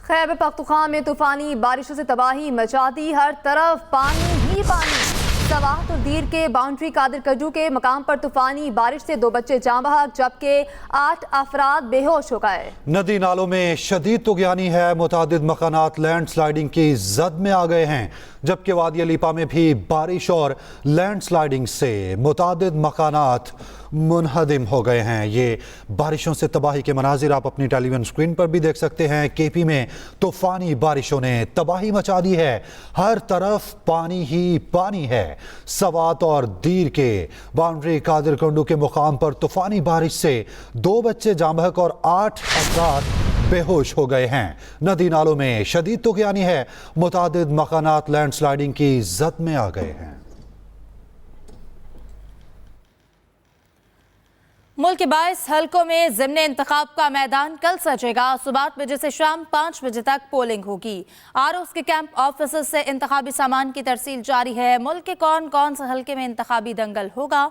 خیبر پختونخوا میں طوفانی بارشوں سے تباہی مچا دی، ہر طرف پانی ہی پانی۔ سوات اور دیر کے باؤنڈری قادر کجو کے مقام پر طوفانی بارش سے 2 بچے جاں بحق جبکہ 8 افراد بے ہوش ہو گئے۔ ندی نالوں میں شدید طغیانی ہے، متعدد مکانات لینڈ سلائیڈنگ کی زد میں آ گئے ہیں، جبکہ وادی علیپا میں بھی بارش اور لینڈ سلائیڈنگ سے متعدد مکانات منہدم ہو گئے ہیں۔ یہ بارشوں سے تباہی کے مناظر آپ اپنی ٹیلی ویژن اسکرین پر بھی دیکھ سکتے ہیں۔ کے پی میں طوفانی بارشوں نے تباہی مچا دی ہے، ہر طرف پانی ہی پانی ہے۔ سوات اور دیر کے باؤنڈری قادر کنڈو کے مقام پر طوفانی بارش سے 2 بچے جاں بحق اور 8 افراد بے ہوش ہو گئے ہیں۔ ندی نالوں میں شدید طغیانی ہے، متعدد مکانات لینڈ سلائیڈنگ کی زد میں آ گئے ہیں۔ ملک کے 22 حلقوں میں ضمن انتخاب کا میدان کل سجے گا۔ صبح 8 بجے سے شام 5 بجے تک پولنگ ہوگی۔ آرؤز کے کیمپ آفیسز سے انتخابی سامان کی ترسیل جاری ہے۔ ملک کے کون سے حلقے میں انتخابی دنگل ہوگا،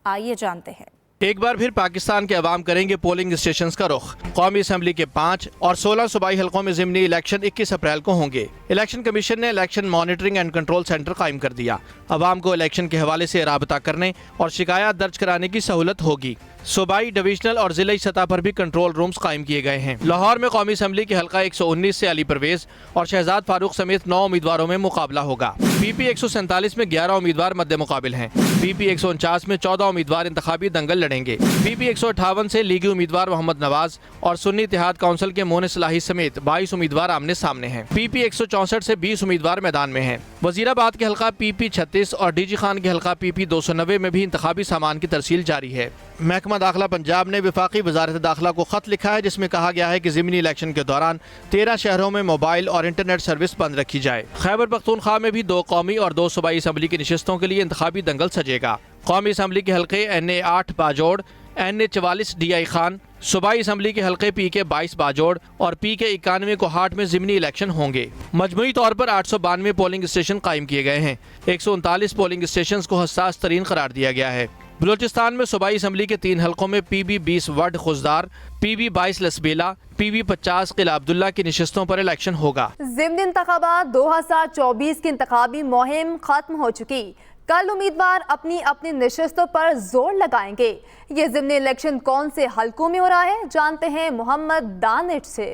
آئیے جانتے ہیں۔ ایک بار پھر پاکستان کے عوام کریں گے پولنگ اسٹیشنز کا رخ۔ قومی اسمبلی کے 5 اور 16 صوبائی حلقوں میں ضمنی الیکشن 21 اپریل کو ہوں گے۔ الیکشن کمیشن نے election monitoring and control centre قائم کر دیا۔ عوام کو الیکشن کے حوالے سے رابطہ کرنے اور شکایات درج کرانے کی سہولت ہوگی۔ صوبائی، ڈویژنل اور ضلعی سطح پر بھی کنٹرول رومز قائم کیے گئے ہیں۔ لاہور میں قومی اسمبلی کے حلقہ 119 سے علی پرویز اور شہزاد فاروق سمیت 9 امیدواروں میں مقابلہ ہوگا۔ پی پی 147 میں 11 امیدوار مد مقابل ہیں۔ پی پی 149 میں 14 امیدوار انتخابی دنگل لڑیں گے۔ پی پی 158 سے لیگی امیدوار محمد نواز اور سنی اتحاد کونسل کے مونس صلاحی سمیت 22 امیدوار آمنے سامنے ہیں۔ پی پی 164 سے 20 امیدوار میدان میں ہیں۔ وزیرآباد کے حلقہ پی پی 36 اور ڈی جی خان کے حلقہ پی پی 290 میں بھی انتخابی سامان کی ترسیل جاری ہے۔ محکمہ داخلہ پنجاب نے وفاقی وزارت داخلہ کو خط لکھا ہے، جس میں کہا گیا ہے کہ ضمنی الیکشن کے دوران 13 شہروں میں موبائل اور انٹرنیٹ سروس بند رکھی جائے۔ خیبر پختونخوا میں بھی 2 قومی اور 2 صوبائی اسمبلی کی نشستوں کے لیے انتخابی دنگل سجے گا۔ قومی اسمبلی کے حلقے N A 8 Bajaur, N A 44 D I Khan, صوبائی اسمبلی کے حلقے پی کے 22 باجوڑ اور پی کے 91 کوہاٹ میں ضمنی الیکشن ہوں گے۔ مجموعی طور پر 892 پولنگ اسٹیشن قائم کیے گئے ہیں۔ 139 پولنگ اسٹیشنز کو حساس ترین قرار دیا گیا ہے۔ بلوچستان میں صوبائی اسمبلی کے 3 حلقوں میں P B 20 Wadh Khuzdar, P B 22 Lasbela, P B 50 Qila Abdullah کی نشستوں پر الیکشن ہوگا۔ ضمنی انتخابات 2024 کی انتخابی مہم ختم ہو چکی، کل امیدوار اپنی نشستوں پر زور لگائیں گے۔ یہ ضمنی الیکشن کون سے حلقوں میں ہو رہا ہے، جانتے ہیں محمد دانش سے۔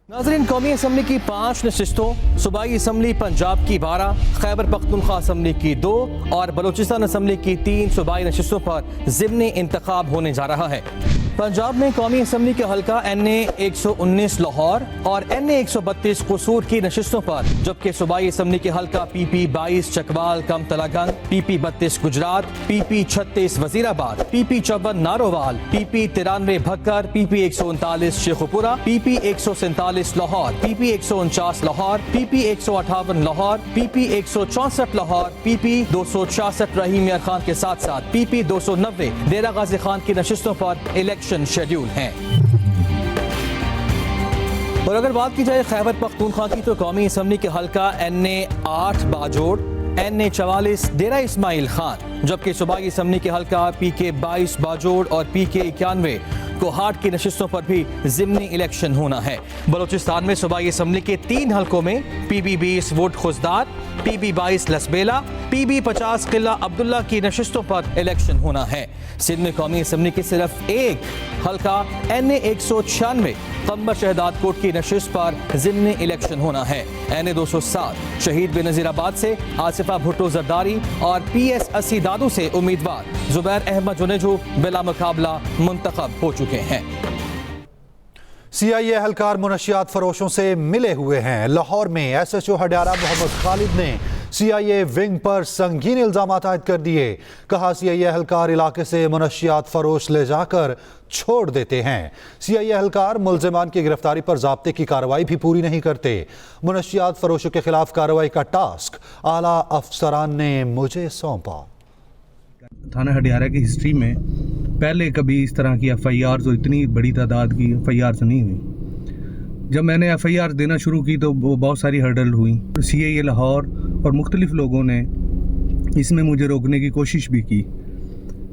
ناظرین، قومی اسمبلی کی 5 نشستوں، صوبائی اسمبلی پنجاب کی 12، خیبر پختونخوا اسمبلی کی 2 اور بلوچستان اسمبلی کی 3 صوبائی نشستوں پر ضمنی انتخاب ہونے جا رہا ہے۔ پنجاب میں قومی اسمبلی کے حلقہ این اے 119 لاہور اور این اے 132 قصور کی نشستوں پر، جبکہ صوبائی اسمبلی کے حلقہ پی پی 22 چکوال کم تلا گنگ، پی پی 32 گجرات، پی پی 36 وزیر آباد، پی پی 54 نارووال، پی پی 93 بھکر، پی پی 139 شیخوپورہ، پی پی 147 لاہور، پی پی 149 لاہور، پی پی 158 لاہور، پی پی 164 لاہور، پی پی 266 رحیم یار خان کے ساتھ ساتھ پی پی 290 ڈیرہ غازی خان کی نشستوں پر الیکشن شیڈیول ہیں۔ اور اگر بات کی جائے خیبر پختونخوا کی تو قومی اسمبلی کے حلقہ N A 8 Bajaur, N A 44 Dera Ismail Khan, جبکہ صوبائی اسمبلی کے حلقہ پی کے 22 باجوڑ اور پی کے 91 کوہاٹ کی نشستوں پر بھی ضمنی الیکشن ہونا ہے۔ بلوچستان میں صوبائی اسمبلی کے 3 حلقوں میں پی بی 20 ووٹ Khuzdar, P B 22 Lasbela, P B 50 Qila Abdullah کی نشستوں پر الیکشن ہونا ہے۔ سندھ میں قومی اسمبلی کے صرف 1 حلقہ این اے 196 قمبر شہداد کوٹ کی نشست پر ضمنی الیکشن ہونا ہے۔ این اے 207 شہید بے نظیر آباد سے آصفہ بھٹو زرداری اور پی ایس 80 دادو سے امیدوار زبیر احمد جنیجو بلا مقابلہ منتخب ہو چکے ہیں۔ سی آئی اے اہلکار منشیات فروشوں سے ملے ہوئے ہیں۔ لاہور میں ایس ایچ او ہڈیارہ محمد خالد نے سی آئی اے ونگ پر سنگین الزامات عائد کر دیے۔ کہا سی آئی اے اہلکار علاقے سے منشیات فروش لے جا کر چھوڑ دیتے ہیں۔ سی آئی اے اہلکار ملزمان کی گرفتاری پر ضابطے کی کارروائی بھی پوری نہیں کرتے۔ منشیات فروشوں کے خلاف کارروائی کا ٹاسک اعلیٰ افسران نے مجھے سونپا۔ تھانہ ہڈیارہ کی ہسٹری میں پہلے کبھی اس طرح کی ایف آئی آرز اور اتنی بڑی تعداد کی ایف آئی آرز نہیں ہوئی۔ جب میں نے ایف آئی آر دینا شروع کی تو بہت ساری ہرڈل ہوئی۔ سی آئی اے لاہور اور مختلف لوگوں نے اس میں مجھے روکنے کی کوشش بھی کی،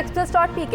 express.pk।